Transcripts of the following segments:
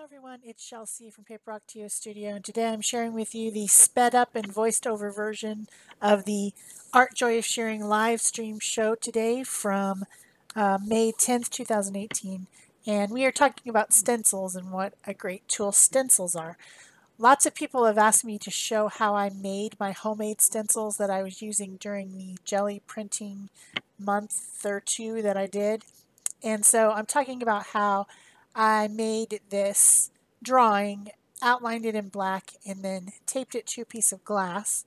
everyone, it's Shel C from PaperOcotilloStudio, and today I'm sharing with you the sped up and voiced over version of the Art Joy of Sharing live stream show today from May 10th, 2018. And we are talking about stencils and what a great tool stencils are. Lots of people have asked me to show how I made my homemade stencils that I was using during the jelly printing month or two that I did. And so I'm talking about how I made this drawing, outlined it in black, and then taped it to a piece of glass.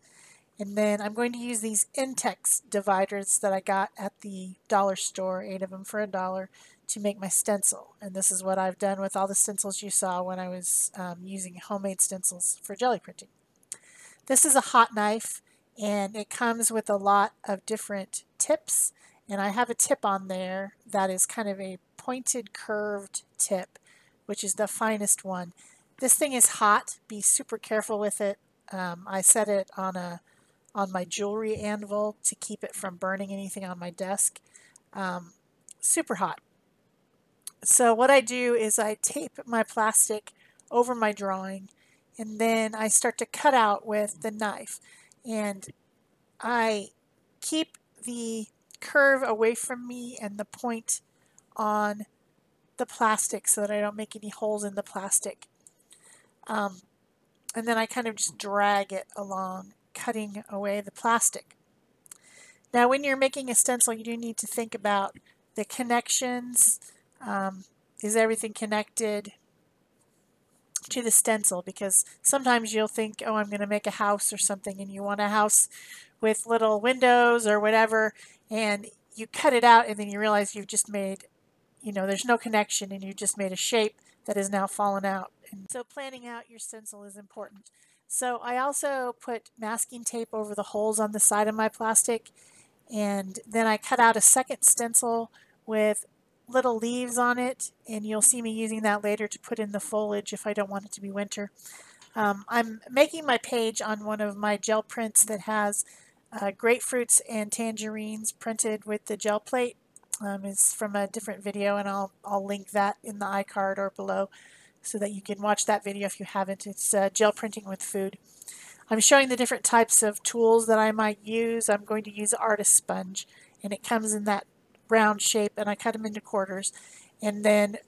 And then I'm going to use these Intex dividers that I got at the dollar store, 8 of them for $1, to make my stencil. And this is what I've done with all the stencils you saw when I was using homemade stencils for jelly printing. This is a hot knife, and it comes with a lot of different tips. And I have a tip on there that is kind of a pointed curved tip, which is the finest one. This thing is hot. Be super careful with it. I set it on my jewelry anvil to keep it from burning anything on my desk. Super hot. So what I do is I tape my plastic over my drawing, and then I start to cut out with the knife. And I keep the curve away from me and the point on the plastic so that I don't make any holes in the plastic. And then I kind of just drag it along, cutting away the plastic. Now, when you're making a stencil, you do need to think about the connections. Is everything connected to the stencil? Because sometimes you'll think, oh, I'm going to make a house or something, and you want a house with little windows or whatever, and you cut it out and then you realize you've just made, there's no connection, and you just made a shape that is now fallen out. And so planning out your stencil is important. So I also put masking tape over the holes on the side of my plastic, and then I cut out a second stencil with little leaves on it, and you'll see me using that later to put in the foliage if I don't want it to be winter. I'm making my page on one of my gel prints that has grapefruits and tangerines printed with the gel plate. It's from a different video, and I'll link that in the iCard or below so that you can watch that video if you haven't. It's gel printing with food. I'm showing the different types of tools that I might use. I'm going to use artist sponge, and it comes in that round shape, and I cut them into quarters. And then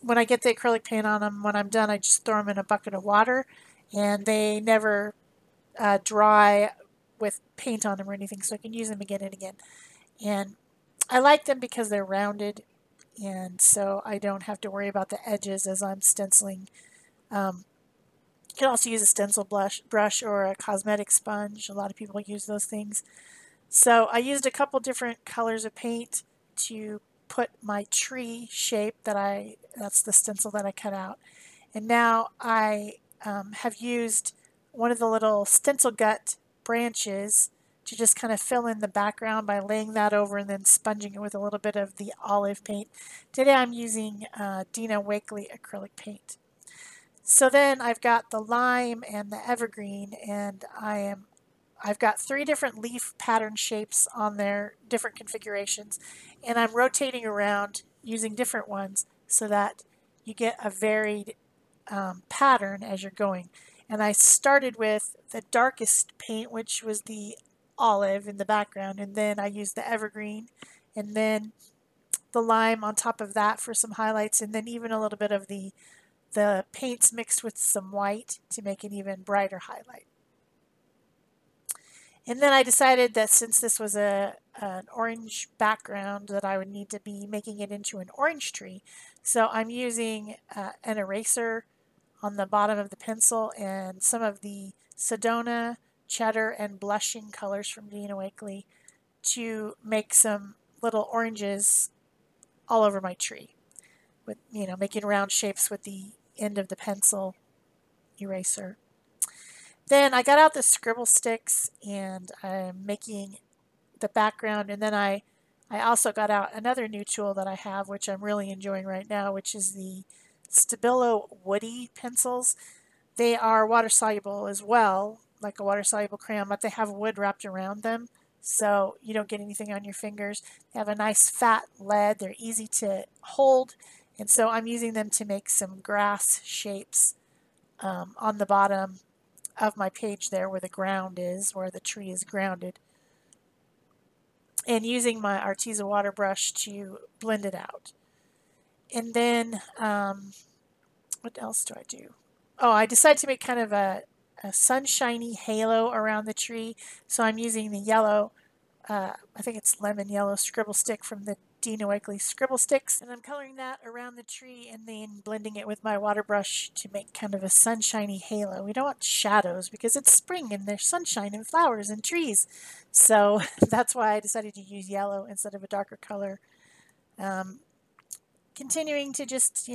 when I get the acrylic paint on them, when I'm done, I just throw them in a bucket of water, and they never dry with paint on them or anything, so I can use them again and again. And I like them because they're rounded, and so I don't have to worry about the edges as I'm stenciling. You can also use a stencil brush or a cosmetic sponge. A lot of people use those things. So I used a couple different colors of paint to put my tree shape that's the stencil that I cut out. And now I have used one of the little stencil gut branches to just kind of fill in the background by laying that over and then sponging it with a little bit of the olive paint. Today I'm using Dina Wakely acrylic paint. So then I've got the lime and the evergreen, and I've got 3 different leaf pattern shapes on there, different configurations, and I'm rotating around using different ones so that you get a varied pattern as you're going. And I started with the darkest paint, which was the olive in the background, and then I used the evergreen, and then the lime on top of that for some highlights, and then even a little bit of the paints mixed with some white to make an even brighter highlight. And then I decided that since this was an orange background that I would need to be making it into an orange tree. So I'm using an eraser on the bottom of the pencil and some of the Sedona, Cheddar, and Blushing colors from Dina Wakely to make some little oranges all over my tree, with making round shapes with the end of the pencil eraser. Then I got out the scribble sticks, and I'm making the background, and then I also got out another new tool that I have, which I'm really enjoying right now, which is the Stabilo Woody pencils. They are water soluble as well, like a water soluble crayon, but they have wood wrapped around them, so you don't get anything on your fingers. They have a nice fat lead. They're easy to hold, And so I'm using them to make some grass shapes on the bottom of my page there where the ground is, where the tree is grounded. And using my Arteza water brush to blend it out. And then, what else do I do? Oh, I decided to make kind of a sunshiny halo around the tree. So I'm using the yellow, I think it's lemon yellow scribble stick from the Dina Wakely scribble sticks. And I'm coloring that around the tree and then blending it with my water brush to make kind of a sunshiny halo. We don't want shadows because it's spring and there's sunshine and flowers and trees. So that's why I decided to use yellow instead of a darker color. Continuing to just,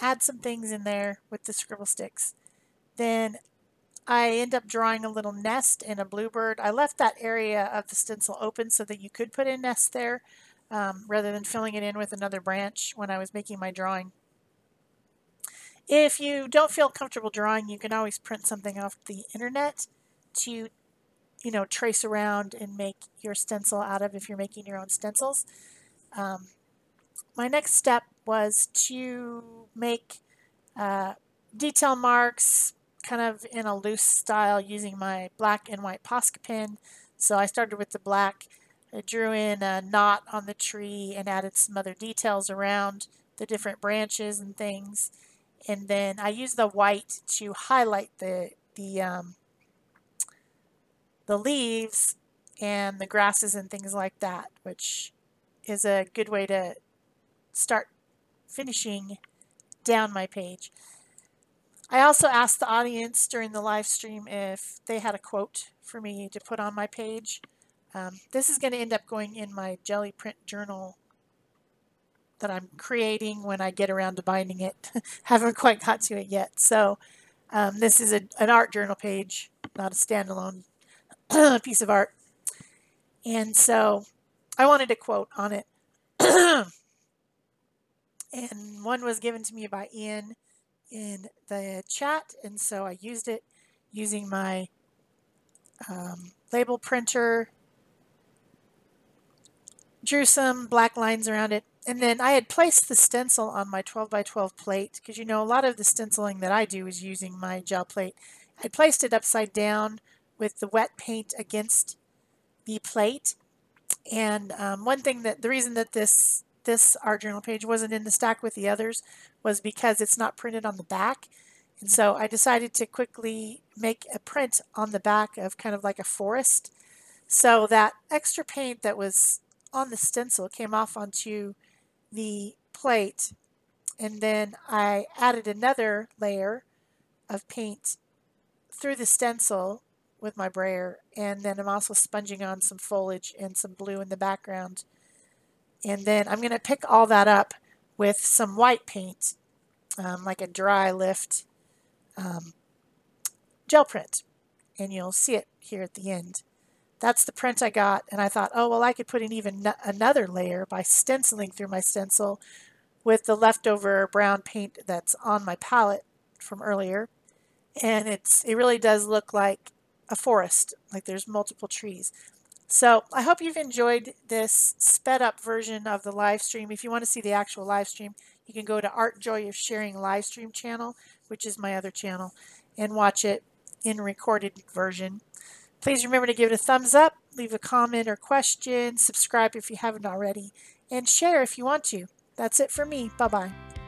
add some things in there with the scribble sticks. Then I end up drawing a little nest and a bluebird. I left that area of the stencil open so that you could put a nest there rather than filling it in with another branch when I was making my drawing. If you don't feel comfortable drawing, you can always print something off the internet to, trace around and make your stencil out of if you're making your own stencils. My next step was to make detail marks kind of in a loose style using my black and white Posca pen. So I started with the black. I drew in a knot on the tree and added some other details around the different branches and things. And then I used the white to highlight the leaves and the grasses and things like that, which is a good way to start finishing down my page. I also asked the audience during the live stream if they had a quote for me to put on my page. This is going to end up going in my jelly print journal that I'm creating when I get around to binding it. Haven't quite got to it yet. So this is an art journal page, not a standalone piece of art. And so I wanted a quote on it. And one was given to me by Ian in the chat, and so I used it using my label printer, drew some black lines around it, and then I had placed the stencil on my 12 by 12 plate because a lot of the stenciling that I do is using my gel plate. I placed it upside down with the wet paint against the plate, and the reason that this art journal page wasn't in the stack with the others was because it's not printed on the back. And so I decided to quickly make a print on the back of kind of like a forest. So that extra paint that was on the stencil came off onto the plate. And then I added another layer of paint through the stencil with my brayer. And then I'm also sponging on some foliage and some blue in the background. And then I'm going to pick all that up with some white paint, like a dry lift gel print. And you'll see it here at the end. That's the print I got, and I thought, oh, well, I could put in even another layer by stenciling through my stencil with the leftover brown paint that's on my palette from earlier. And it really does look like a forest, like there's multiple trees. So I hope you've enjoyed this sped up version of the live stream. If you want to see the actual live stream, you can go to Art Joy of Sharing live stream channel, which is my other channel, and watch it in recorded version. Please remember to give it a thumbs up, leave a comment or question, subscribe if you haven't already, and share if you want to. That's it for me. Bye-bye.